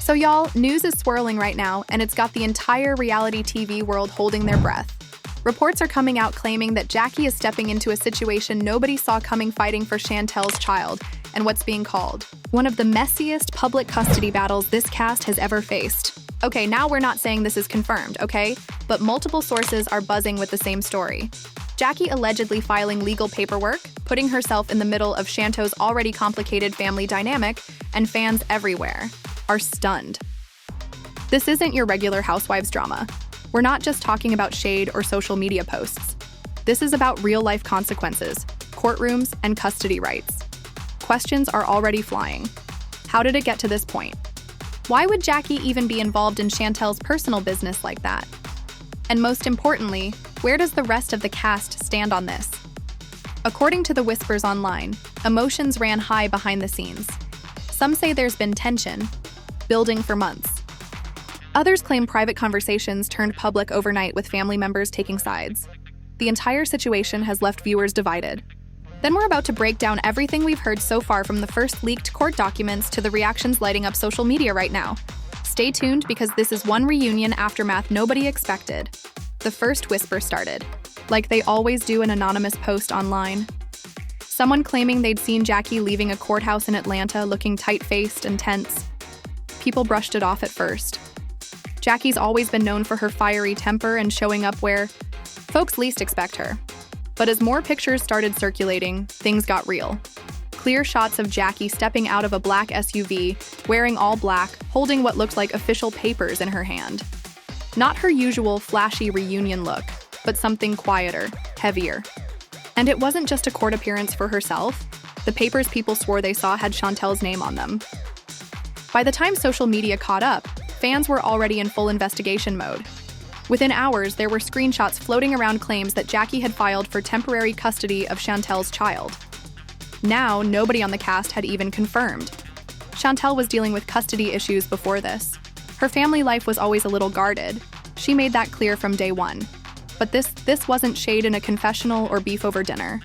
So y'all, news is swirling right now, and it's got the entire reality TV world holding their breath. Reports are coming out claiming that Jackie is stepping into a situation nobody saw coming, fighting for Chantel's child, and what's being called one of the messiest public custody battles this cast has ever faced. Okay, now we're not saying this is confirmed, okay? But multiple sources are buzzing with the same story. Jackie allegedly filing legal paperwork, putting herself in the middle of Chantel's already complicated family dynamic, and fans everywhere are stunned. This isn't your regular housewives drama. We're not just talking about shade or social media posts. This is about real-life consequences, courtrooms, and custody rights. Questions are already flying. How did it get to this point? Why would Jackie even be involved in Chantel's personal business like that? And most importantly, where does the rest of the cast stand on this? According to the whispers online, emotions ran high behind the scenes. Some say there's been tension, building for months. Others claim private conversations turned public overnight with family members taking sides. The entire situation has left viewers divided. Then we're about to break down everything we've heard so far, from the first leaked court documents to the reactions lighting up social media right now. Stay tuned, because this is one reunion aftermath nobody expected. The first whisper started, like they always do, an anonymous post online. Someone claiming they'd seen Jackie leaving a courthouse in Atlanta looking tight-faced and tense. People brushed it off at first. Jackie's always been known for her fiery temper and showing up where folks least expect her. But as more pictures started circulating, things got real. Clear shots of Jackie stepping out of a black SUV, wearing all black, holding what looked like official papers in her hand. Not her usual flashy reunion look, but something quieter, heavier. And it wasn't just a court appearance for herself. The papers people swore they saw had Chantel's name on them. By the time social media caught up, fans were already in full investigation mode. Within hours, there were screenshots floating around claims that Jackie had filed for temporary custody of Chantel's child. Now, nobody on the cast had even confirmed. Chantel was dealing with custody issues before this. Her family life was always a little guarded. She made that clear from day one. But this wasn't shade in a confessional or beef over dinner.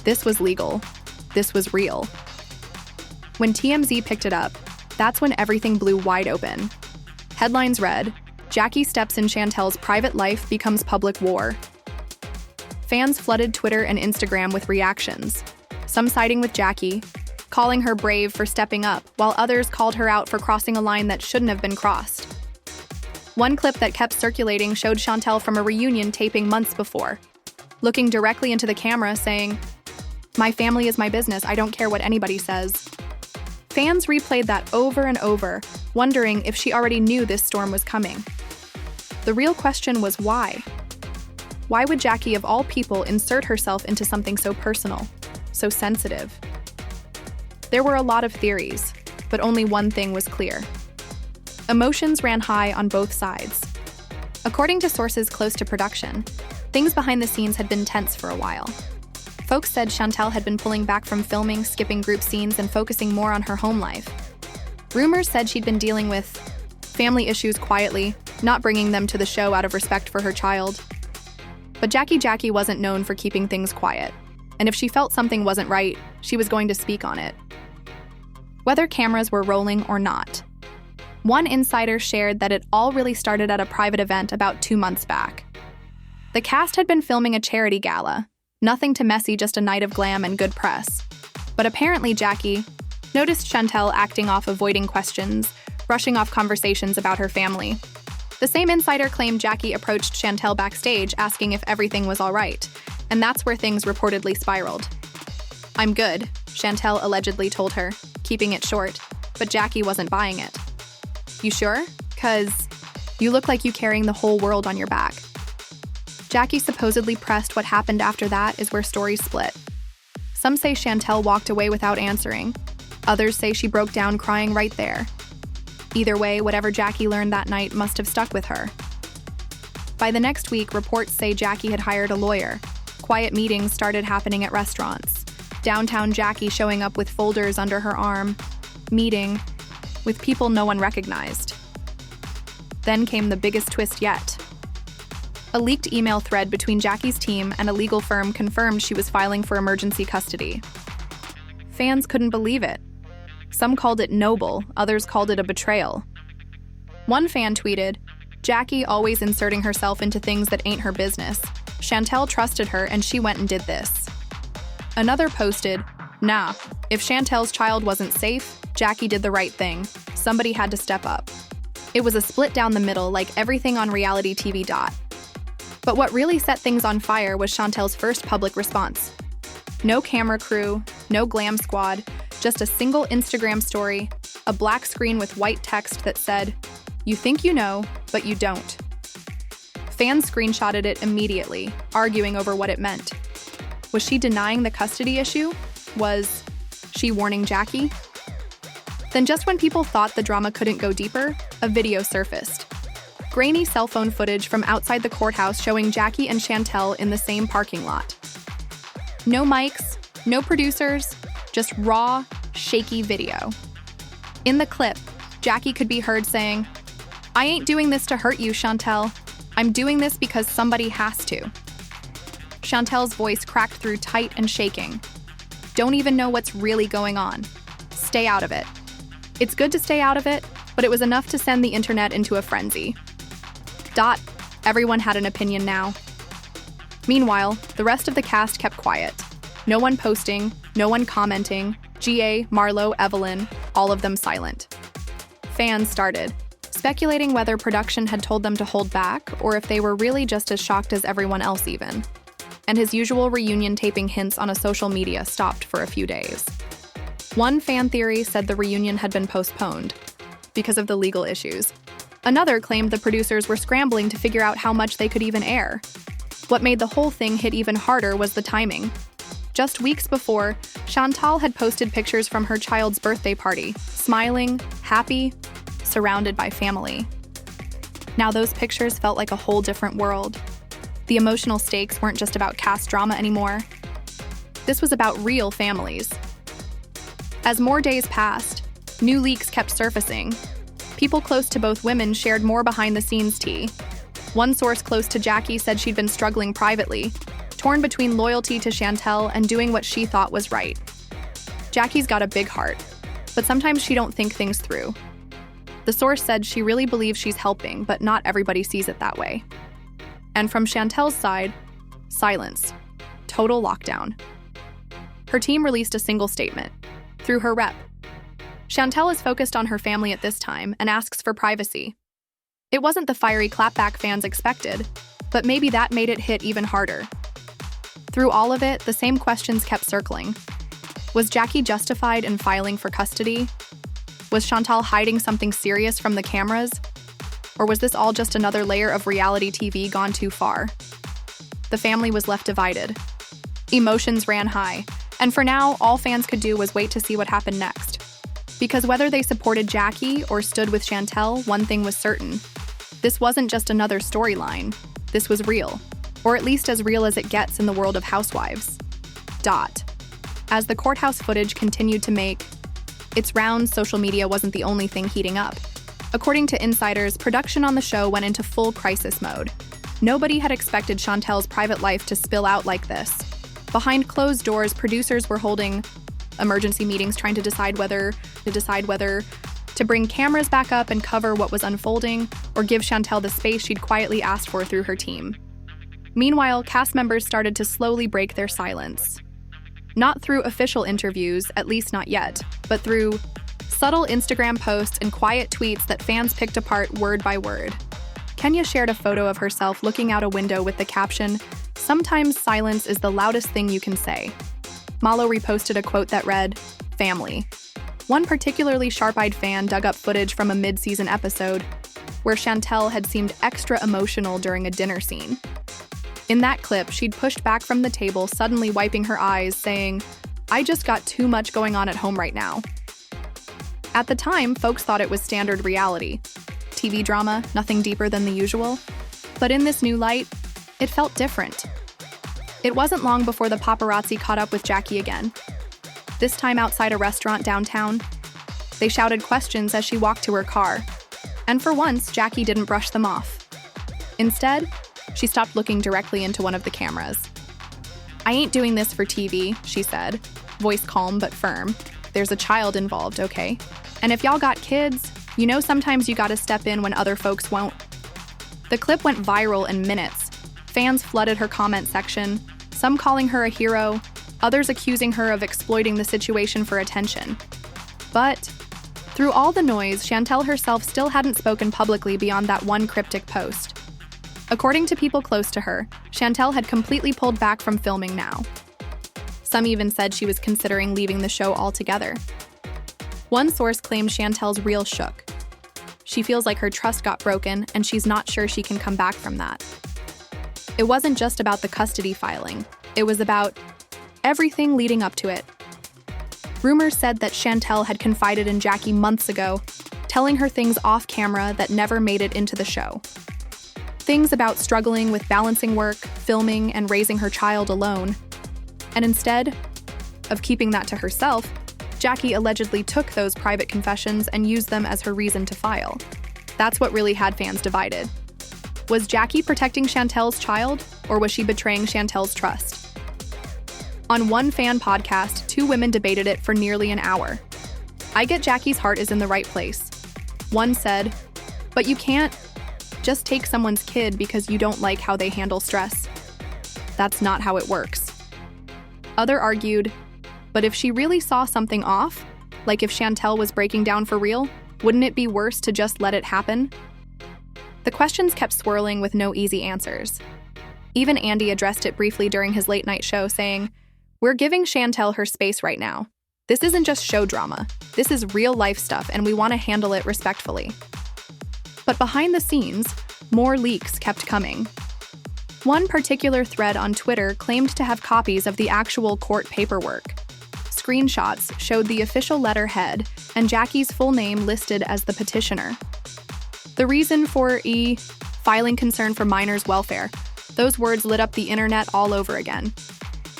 This was legal. This was real. When TMZ picked it up, that's when everything blew wide open. Headlines read, "Jackie steps in Chantel's private life, becomes public war." Fans flooded Twitter and Instagram with reactions, some siding with Jackie, calling her brave for stepping up, while others called her out for crossing a line that shouldn't have been crossed. One clip that kept circulating showed Chantel from a reunion taping months before, looking directly into the camera saying, "My family is my business, I don't care what anybody says." Fans replayed that over and over, wondering if she already knew this storm was coming. The real question was why? Why would Jackie, of all people, insert herself into something so personal, so sensitive? There were a lot of theories, but only one thing was clear. Emotions ran high on both sides. According to sources close to production, things behind the scenes had been tense for a while. Folks said Chantel had been pulling back from filming, skipping group scenes, and focusing more on her home life. Rumors said she'd been dealing with family issues quietly, not bringing them to the show out of respect for her child. But Jackie wasn't known for keeping things quiet, and if she felt something wasn't right, she was going to speak on it. Whether cameras were rolling or not. One insider shared that it all really started at a private event about 2 months back. The cast had been filming a charity gala. Nothing too messy, just a night of glam and good press. But apparently Jackie noticed Chantel acting off, avoiding questions, brushing off conversations about her family. The same insider claimed Jackie approached Chantel backstage asking if everything was all right, and that's where things reportedly spiraled. "I'm good," Chantel allegedly told her, keeping it short, but Jackie wasn't buying it. "You sure? 'Cause you look like you carrying the whole world on your back." Jackie supposedly pressed. What happened after that is where stories split. Some say Chantel walked away without answering. Others say she broke down crying right there. Either way, whatever Jackie learned that night must have stuck with her. By the next week, reports say Jackie had hired a lawyer. Quiet meetings started happening at restaurants. Downtown Jackie showing up with folders under her arm, meeting with people no one recognized. Then came the biggest twist yet. A leaked email thread between Jackie's team and a legal firm confirmed she was filing for emergency custody. Fans couldn't believe it. Some called it noble, others called it a betrayal. One fan tweeted, "Jackie always inserting herself into things that ain't her business. Chantel trusted her and she went and did this." Another posted, "Nah, if Chantel's child wasn't safe, Jackie did the right thing. Somebody had to step up." It was a split down the middle like everything on reality TV. But what really set things on fire was Chantel's first public response. No camera crew, no glam squad, just a single Instagram story, a black screen with white text that said, "You think you know, but you don't." Fans screenshotted it immediately, arguing over what it meant. Was she denying the custody issue? Was she warning Jackie? Then just when people thought the drama couldn't go deeper, a video surfaced. Grainy cell phone footage from outside the courthouse showing Jackie and Chantel in the same parking lot. No mics, no producers, just raw, shaky video. In the clip, Jackie could be heard saying, "I ain't doing this to hurt you, Chantel. I'm doing this because somebody has to." Chantel's voice cracked through tight and shaking. "Don't even know what's really going on. Stay out of it." It's good to stay out of it, but it was enough to send the internet into a frenzy. Everyone had an opinion now. Meanwhile, the rest of the cast kept quiet. No one posting, no one commenting, GA, Marlo, Evelyn, all of them silent. Fans started, speculating whether production had told them to hold back or if they were really just as shocked as everyone else even. And his usual reunion taping hints on a social media stopped for a few days. One fan theory said the reunion had been postponed because of the legal issues. Another claimed the producers were scrambling to figure out how much they could even air. What made the whole thing hit even harder was the timing. Just weeks before, Chantel had posted pictures from her child's birthday party, smiling, happy, surrounded by family. Now those pictures felt like a whole different world. The emotional stakes weren't just about cast drama anymore. This was about real families. As more days passed, new leaks kept surfacing. People close to both women shared more behind-the-scenes tea. One source close to Jackie said she'd been struggling privately, torn between loyalty to Chantel and doing what she thought was right. Jackie's got a big heart, but sometimes she don't think things through. The source said she really believes she's helping, but not everybody sees it that way. And from Chantel's side, silence. Total lockdown. Her team released a single statement. Through her rep, Chantel is focused on her family at this time and asks for privacy. It wasn't the fiery clapback fans expected, but maybe that made it hit even harder. Through all of it, the same questions kept circling. Was Jackie justified in filing for custody? Was Chantel hiding something serious from the cameras? Or was this all just another layer of reality TV gone too far? The family was left divided. Emotions ran high, and for now, all fans could do was wait to see what happened next. Because whether they supported Jackie or stood with Chantel, one thing was certain. This wasn't just another storyline. This was real, or at least as real as it gets in the world of housewives. As the courthouse footage continued to make its rounds, social media wasn't the only thing heating up. According to insiders, production on the show went into full crisis mode. Nobody had expected Chantel's private life to spill out like this. Behind closed doors, producers were holding emergency meetings trying to decide whether to bring cameras back up and cover what was unfolding or give Chantel the space she'd quietly asked for through her team. Meanwhile, cast members started to slowly break their silence. Not through official interviews, at least not yet, but through subtle Instagram posts and quiet tweets that fans picked apart word by word. Kenya shared a photo of herself looking out a window with the caption, "Sometimes silence is the loudest thing you can say." Malo reposted a quote that read, "Family." One particularly sharp-eyed fan dug up footage from a mid-season episode where Chantel had seemed extra emotional during a dinner scene. In that clip, she'd pushed back from the table, suddenly wiping her eyes, saying, "I just got too much going on at home right now." At the time, folks thought it was standard reality. TV drama, nothing deeper than the usual. But in this new light, it felt different. It wasn't long before the paparazzi caught up with Jackie again. This time outside a restaurant downtown. They shouted questions as she walked to her car. And for once, Jackie didn't brush them off. Instead, she stopped looking directly into one of the cameras. "I ain't doing this for TV," she said, voice calm but firm. "There's a child involved, okay? And if y'all got kids, You know, sometimes you gotta step in when other folks won't. The clip went viral in minutes. Fans flooded her comment section, some calling her a hero, others accusing her of exploiting the situation for attention. But through all the noise, Chantel herself still hadn't spoken publicly beyond that one cryptic post. According to people close to her, Chantel had completely pulled back from filming now. Some even said she was considering leaving the show altogether. One source claimed Chantel's reel shook. She feels like her trust got broken, and she's not sure she can come back from that. It wasn't just about the custody filing. It was about everything leading up to it. Rumors said that Chantel had confided in Jackie months ago, telling her things off camera that never made it into the show. Things about struggling with balancing work, filming, and raising her child alone. And instead of keeping that to herself, Jackie allegedly took those private confessions and used them as her reason to file. That's what really had fans divided. Was Jackie protecting Chantel's child, or was she betraying Chantel's trust? On one fan podcast, two women debated it for nearly an hour. I get Jackie's heart is in the right place. One said, but you can't just take someone's kid because you don't like how they handle stress. That's not how it works. Other argued, but if she really saw something off, like if Chantel was breaking down for real, wouldn't it be worse to just let it happen? The questions kept swirling with no easy answers. Even Andy addressed it briefly during his late-night show, saying, "We're giving Chantel her space right now. This isn't just show drama. This is real-life stuff, and we want to handle it respectfully." But behind the scenes, more leaks kept coming. One particular thread on Twitter claimed to have copies of the actual court paperwork. Screenshots showed the official letterhead and Jackie's full name listed as the petitioner. The reason for filing concern for minors' welfare. Those words lit up the internet all over again.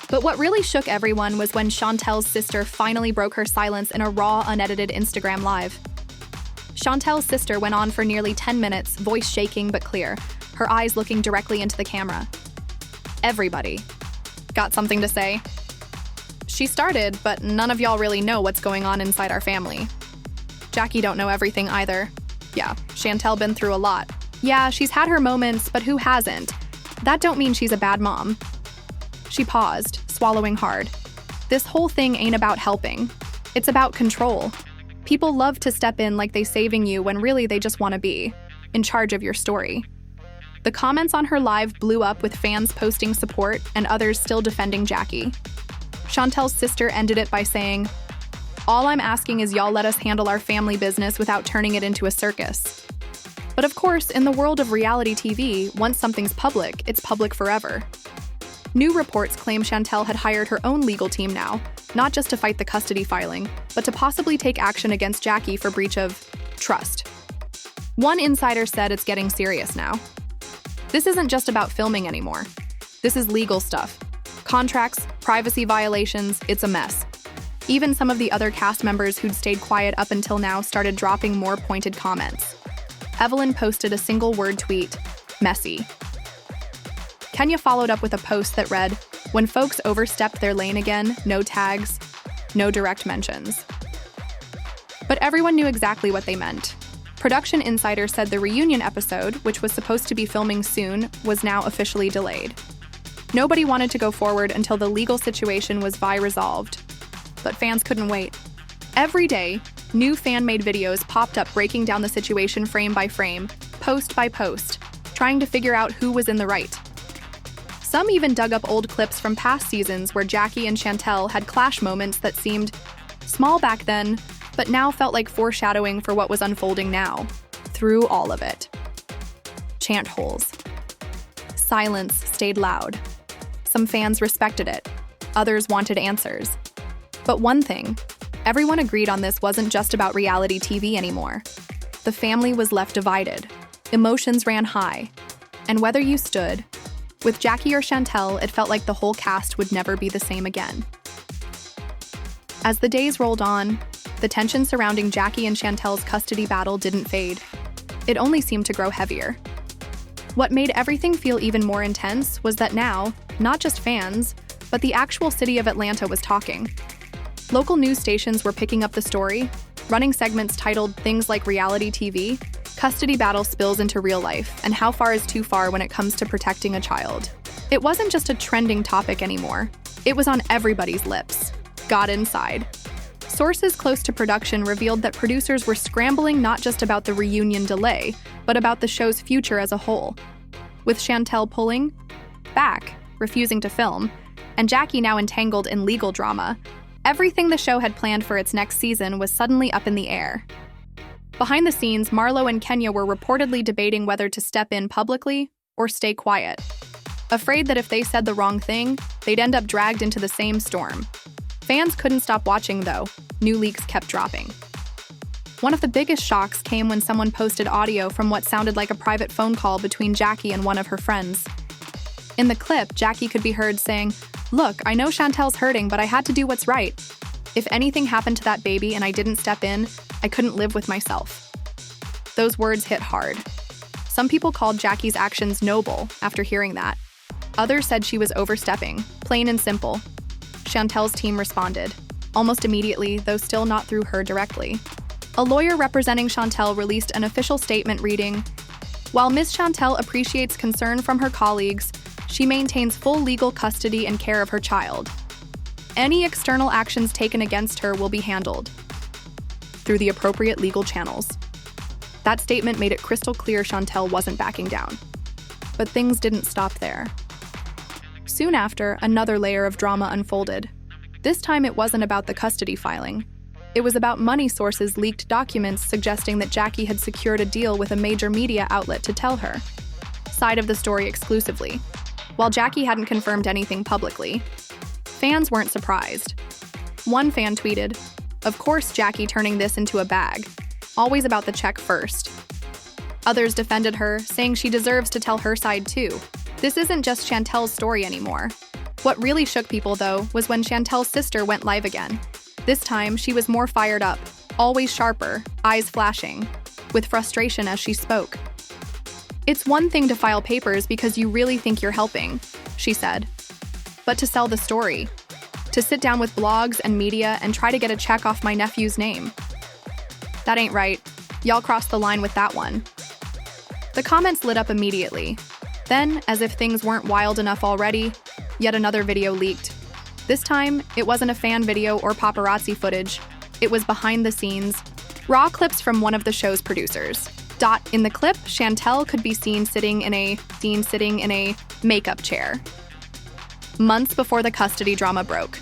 But what really shook everyone was when Chantel's sister finally broke her silence in a raw, unedited Instagram Live. Chantel's sister went on for nearly 10 minutes, voice shaking but clear, her eyes looking directly into the camera. Everybody got something to say. She started, but none of y'all really know what's going on inside our family. Jackie don't know everything either. Yeah, Chantel been through a lot. Yeah, she's had her moments, but who hasn't? That don't mean she's a bad mom. She paused, swallowing hard. This whole thing ain't about helping. It's about control. People love to step in like they saving you when really they just want to be in charge of your story. The comments on her live blew up with fans posting support and others still defending Jackie. Chantel's sister ended it by saying, "All I'm asking is y'all let us handle our family business without turning it into a circus." But of course, in the world of reality TV, once something's public, it's public forever. New reports claim Chantel had hired her own legal team now, not just to fight the custody filing, but to possibly take action against Jackie for breach of trust. One insider said it's getting serious now. This isn't just about filming anymore. This is legal stuff. Contracts, privacy violations, it's a mess. Even some of the other cast members who'd stayed quiet up until now started dropping more pointed comments. Evelyn posted a single-word tweet, "Messy." Kenya followed up with a post that read, "When folks overstepped their lane again, no tags, no direct mentions." But everyone knew exactly what they meant. Production Insider said the reunion episode, which was supposed to be filming soon, was now officially delayed. Nobody wanted to go forward until the legal situation was resolved. But fans couldn't wait. Every day, new fan-made videos popped up breaking down the situation frame by frame, post by post, trying to figure out who was in the right. Some even dug up old clips from past seasons where Jackie and Chantel had clash moments that seemed small back then, but now felt like foreshadowing for what was unfolding now, through all of it. Chant holes. Silence stayed loud. Some fans respected it. Others wanted answers. But one thing, everyone agreed on this wasn't just about reality TV anymore. The family was left divided. Emotions ran high. And whether you stood with Jackie or Chantel, it felt like the whole cast would never be the same again. As the days rolled on, the tension surrounding Jackie and Chantel's custody battle didn't fade. It only seemed to grow heavier. What made everything feel even more intense was that now, not just fans, but the actual city of Atlanta was talking. Local news stations were picking up the story, running segments titled things like reality TV, custody battle spills into real life, and how far is too far when it comes to protecting a child. It wasn't just a trending topic anymore. It was on everybody's lips. Got inside. Sources close to production revealed that producers were scrambling not just about the reunion delay, but about the show's future as a whole. With Chantel pulling back, refusing to film, and Jackie now entangled in legal drama, everything the show had planned for its next season was suddenly up in the air. Behind the scenes, Marlo and Kenya were reportedly debating whether to step in publicly or stay quiet, afraid that if they said the wrong thing, they'd end up dragged into the same storm. Fans couldn't stop watching, though. New leaks kept dropping. One of the biggest shocks came when someone posted audio from what sounded like a private phone call between Jackie and one of her friends. In the clip, Jackie could be heard saying, "Look, I know Chantel's hurting, but I had to do what's right. If anything happened to that baby and I didn't step in, I couldn't live with myself." Those words hit hard. Some people called Jackie's actions noble after hearing that. Others said she was overstepping, plain and simple. Chantel's team responded, almost immediately, though still not through her directly. A lawyer representing Chantel released an official statement reading, "While Ms. Chantel appreciates concern from her colleagues, she maintains full legal custody and care of her child. Any external actions taken against her will be handled through the appropriate legal channels." That statement made it crystal clear Chantel wasn't backing down. But things didn't stop there. Soon after, another layer of drama unfolded. This time it wasn't about the custody filing. It was about money sources leaked documents suggesting that Jackie had secured a deal with a major media outlet to tell her side of the story exclusively. While Jackie hadn't confirmed anything publicly, fans weren't surprised. One fan tweeted, "Of course Jackie turning this into a bag. Always about the check first." Others defended her, saying she deserves to tell her side too. This isn't just Chantel's story anymore. What really shook people, though, was when Chantel's sister went live again. This time, she was more fired up, always sharper, eyes flashing, with frustration as she spoke. "It's one thing to file papers because you really think you're helping," she said. "But to sell the story, to sit down with blogs and media and try to get a check off my nephew's name. That ain't right. Y'all crossed the line with that one." The comments lit up immediately. Then, as if things weren't wild enough already, yet another video leaked. This time, it wasn't a fan video or paparazzi footage. It was behind the scenes, raw clips from one of the show's producers. In the clip, Chantel could be seen sitting in a makeup chair. Months before the custody drama broke.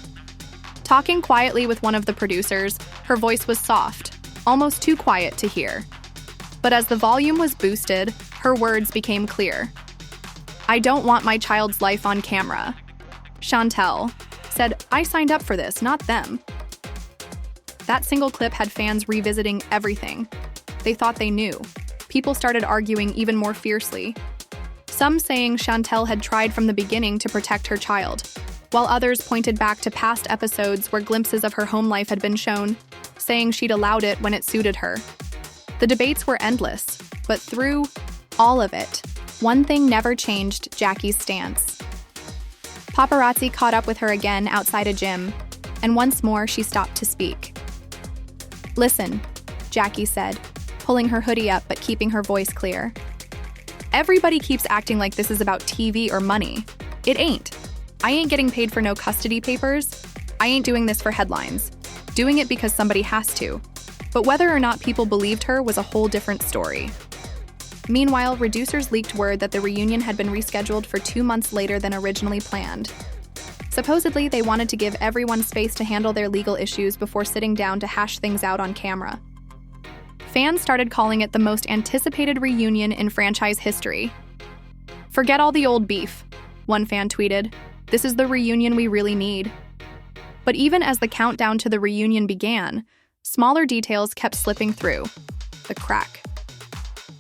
Talking quietly with one of the producers, her voice was soft, almost too quiet to hear. But as the volume was boosted, her words became clear. "I don't want my child's life on camera." Chantel said, "I signed up for this, not them." That single clip had fans revisiting everything. They thought they knew. People started arguing even more fiercely. Some saying Chantel had tried from the beginning to protect her child, while others pointed back to past episodes where glimpses of her home life had been shown, saying she'd allowed it when it suited her. The debates were endless, but through all of it, one thing never changed: Jackie's stance. Paparazzi caught up with her again outside a gym, and once more she stopped to speak. "Listen," Jackie said, pulling her hoodie up but keeping her voice clear. "Everybody keeps acting like this is about TV or money. It ain't. I ain't getting paid for no custody papers. I ain't doing this for headlines. Doing it because somebody has to." But whether or not people believed her was a whole different story. Meanwhile, producers leaked word that the reunion had been rescheduled for 2 months later than originally planned. Supposedly, they wanted to give everyone space to handle their legal issues before sitting down to hash things out on camera. Fans started calling it the most anticipated reunion in franchise history. "Forget all the old beef," one fan tweeted. "This is the reunion we really need." But even as the countdown to the reunion began, smaller details kept slipping through. The crack.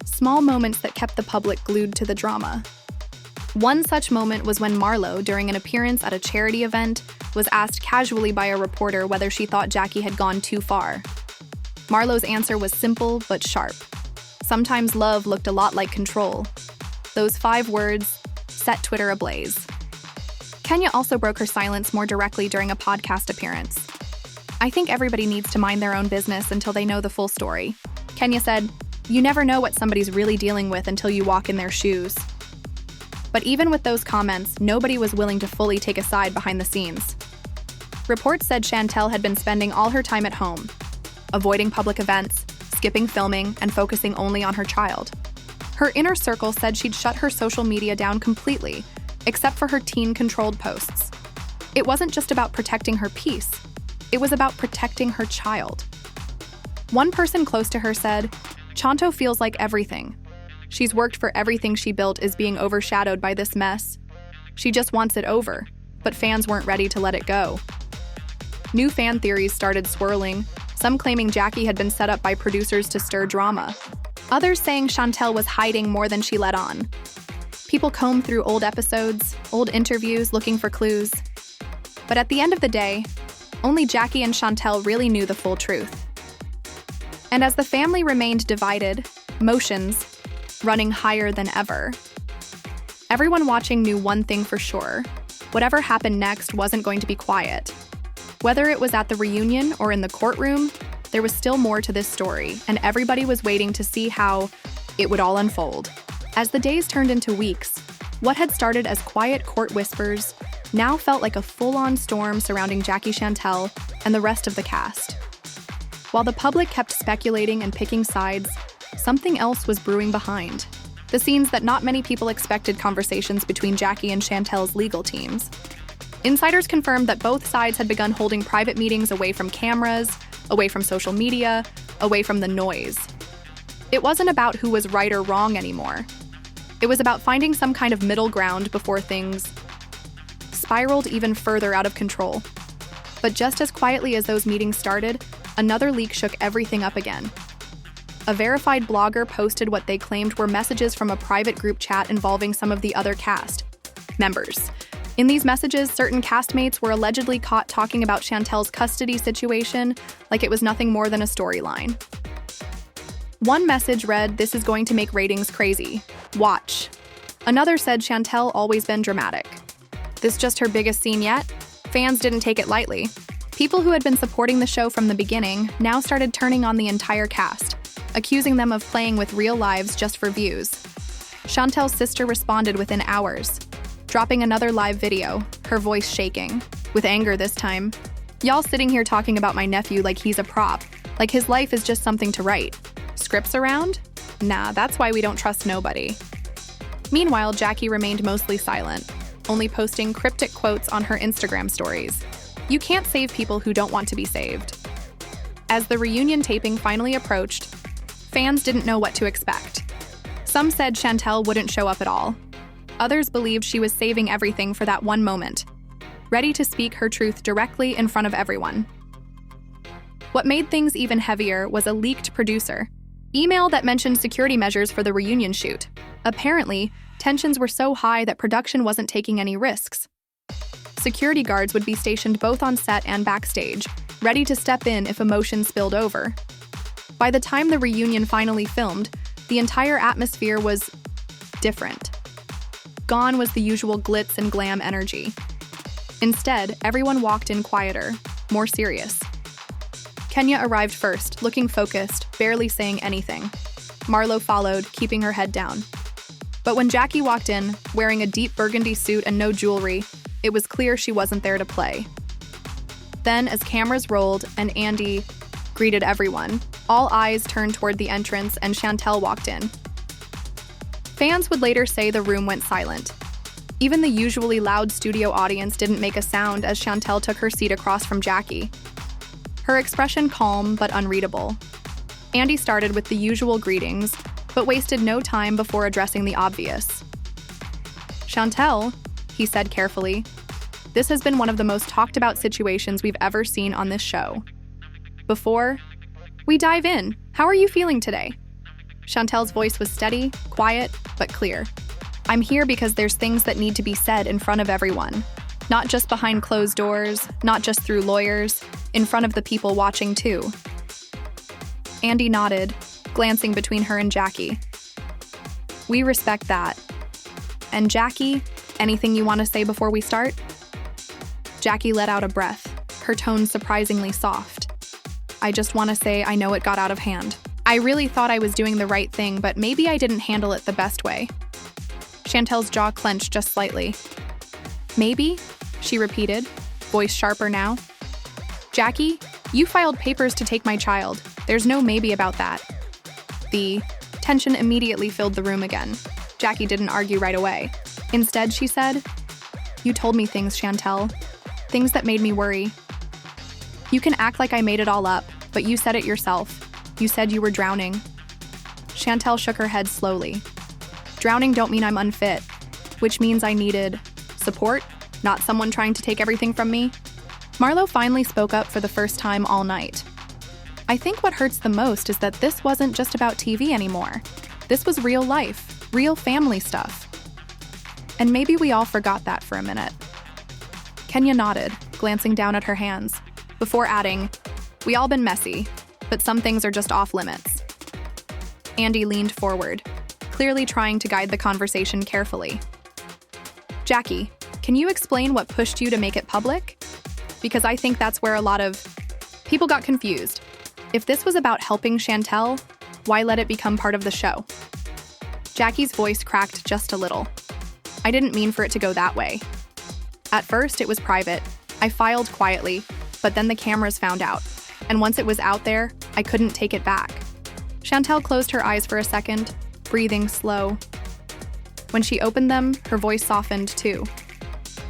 Small moments that kept the public glued to the drama. One such moment was when Marlo, during an appearance at a charity event, was asked casually by a reporter whether she thought Jackie had gone too far. Marlo's answer was simple but sharp. Sometimes love looked a lot like control. Those 5 words set Twitter ablaze. Kenya also broke her silence more directly during a podcast appearance. I think everybody needs to mind their own business until they know the full story. Kenya said, "You never know what somebody's really dealing with until you walk in their shoes." But even with those comments, nobody was willing to fully take a side behind the scenes. Reports said Chantel had been spending all her time at home, avoiding public events, skipping filming, and focusing only on her child. Her inner circle said she'd shut her social media down completely, except for her teen-controlled posts. It wasn't just about protecting her peace, it was about protecting her child. One person close to her said, "Chanto feels like everything. She's worked for everything she built is being overshadowed by this mess. She just wants it over, but fans weren't ready to let it go." New fan theories started swirling, some claiming Jackie had been set up by producers to stir drama. Others saying Chantel was hiding more than she let on. People combed through old episodes, old interviews looking for clues. But at the end of the day, only Jackie and Chantel really knew the full truth. And as the family remained divided, emotions running higher than ever, everyone watching knew one thing for sure: whatever happened next wasn't going to be quiet. Whether it was at the reunion or in the courtroom, there was still more to this story, and everybody was waiting to see how it would all unfold. As the days turned into weeks, what had started as quiet court whispers now felt like a full-on storm surrounding Jackie Chantel and the rest of the cast. While the public kept speculating and picking sides, something else was brewing behind the scenes that not many people expected: conversations between Jackie and Chantel's legal teams. Insiders confirmed that both sides had begun holding private meetings away from cameras, away from social media, away from the noise. It wasn't about who was right or wrong anymore. It was about finding some kind of middle ground before things spiraled even further out of control. But just as quietly as those meetings started, another leak shook everything up again. A verified blogger posted what they claimed were messages from a private group chat involving some of the other cast members. In these messages, certain castmates were allegedly caught talking about Chantel's custody situation like it was nothing more than a storyline. One message read, "This is going to make ratings crazy. Watch." Another said, "Chantel always been dramatic. This just her biggest scene yet?" Fans didn't take it lightly. People who had been supporting the show from the beginning now started turning on the entire cast, accusing them of playing with real lives just for views. Chantel's sister responded within hours, dropping another live video, her voice shaking, with anger this time. "Y'all sitting here talking about my nephew like he's a prop, like his life is just something to write. Scripts around? Nah, that's why we don't trust nobody." Meanwhile, Jackie remained mostly silent, only posting cryptic quotes on her Instagram stories. You can't save people who don't want to be saved. As the reunion taping finally approached, fans didn't know what to expect. Some said Chantel wouldn't show up at all. Others believed she was saving everything for that one moment, ready to speak her truth directly in front of everyone. What made things even heavier was a leaked producer email that mentioned security measures for the reunion shoot. Apparently, tensions were so high that production wasn't taking any risks. Security guards would be stationed both on set and backstage, ready to step in if emotions spilled over. By the time the reunion finally filmed, the entire atmosphere was different. Gone was the usual glitz and glam energy. Instead, everyone walked in quieter, more serious. Kenya arrived first, looking focused, barely saying anything. Marlo followed, keeping her head down. But when Jackie walked in, wearing a deep burgundy suit and no jewelry, it was clear she wasn't there to play. Then, as cameras rolled and Andy greeted everyone, all eyes turned toward the entrance and Chantel walked in. Fans would later say the room went silent. Even the usually loud studio audience didn't make a sound as Chantel took her seat across from Jackie. Her expression calm but unreadable. Andy started with the usual greetings, but wasted no time before addressing the obvious. "Chantel," he said carefully, "this has been one of the most talked about situations we've ever seen on this show. Before we dive in, how are you feeling today?" Chantel's voice was steady, quiet, but clear. "I'm here because there's things that need to be said in front of everyone. Not just behind closed doors, not just through lawyers, in front of the people watching too." Andy nodded, glancing between her and Jackie. "We respect that. And Jackie, anything you want to say before we start?" Jackie let out a breath, her tone surprisingly soft. I just want to say I know it got out of hand. I really thought I was doing the right thing, but maybe I didn't handle it the best way. Chantel's jaw clenched just slightly. Maybe? She repeated, voice sharper now. Jackie, you filed papers to take my child. There's no maybe about that. The tension immediately filled the room again. Jackie didn't argue right away. Instead, she said, "You told me things, Chantel. Things that made me worry. You can act like I made it all up, but you said it yourself. You said you were drowning." Chantel shook her head slowly. Drowning don't mean I'm unfit, which means I needed support, not someone trying to take everything from me. Marlo finally spoke up for the first time all night. I think what hurts the most is that this wasn't just about TV anymore. This was real life, real family stuff. And maybe we all forgot that for a minute. Kenya nodded, glancing down at her hands, before adding, "We all been messy, but some things are just off limits." Andy leaned forward, clearly trying to guide the conversation carefully. "Jackie, can you explain what pushed you to make it public? Because I think that's where a lot of people got confused. If this was about helping Chantel, why let it become part of the show?" Jackie's voice cracked just a little. "I didn't mean for it to go that way. At first, it was private. I filed quietly, but then the cameras found out. And once it was out there, I couldn't take it back." Chantel closed her eyes for a second, breathing slow. When she opened them, her voice softened too.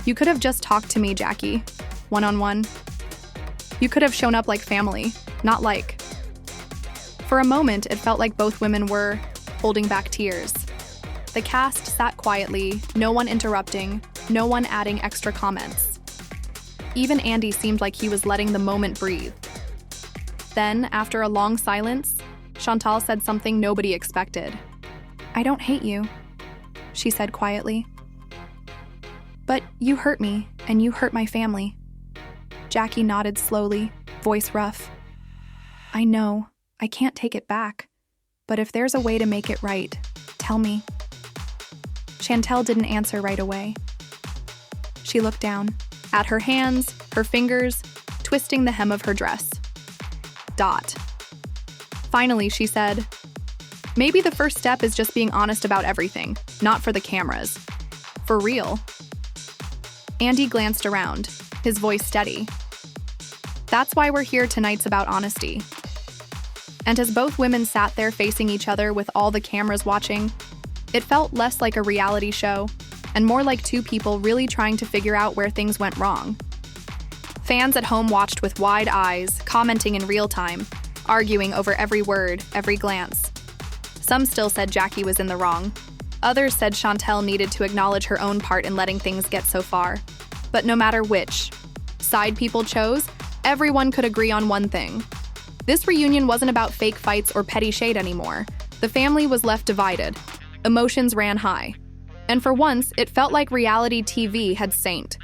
"You could have just talked to me, Jackie, one-on-one. You could have shown up like family, not like..." For a moment, it felt like both women were holding back tears. The cast sat quietly, no one interrupting, no one adding extra comments. Even Andy seemed like he was letting the moment breathe. Then, after a long silence, Chantal said something nobody expected. "I don't hate you," she said quietly. "But you hurt me, and you hurt my family." Jackie nodded slowly, voice rough. "I know, I can't take it back. But if there's a way to make it right, tell me." Chantel didn't answer right away. She looked down, at her hands, her fingers, twisting the hem of her dress. Dot. Finally, she said, "Maybe the first step is just being honest about everything, not for the cameras. For real." Andy glanced around, his voice steady. "That's why we're here tonight's about honesty." And as both women sat there facing each other with all the cameras watching, it felt less like a reality show and more like two people really trying to figure out where things went wrong. Fans at home watched with wide eyes, commenting in real time, arguing over every word, every glance. Some still said Jackie was in the wrong. Others said Chantel needed to acknowledge her own part in letting things get so far. But no matter which side people chose, everyone could agree on one thing. This reunion wasn't about fake fights or petty shade anymore. The family was left divided. Emotions ran high. And for once, it felt like reality TV had saint.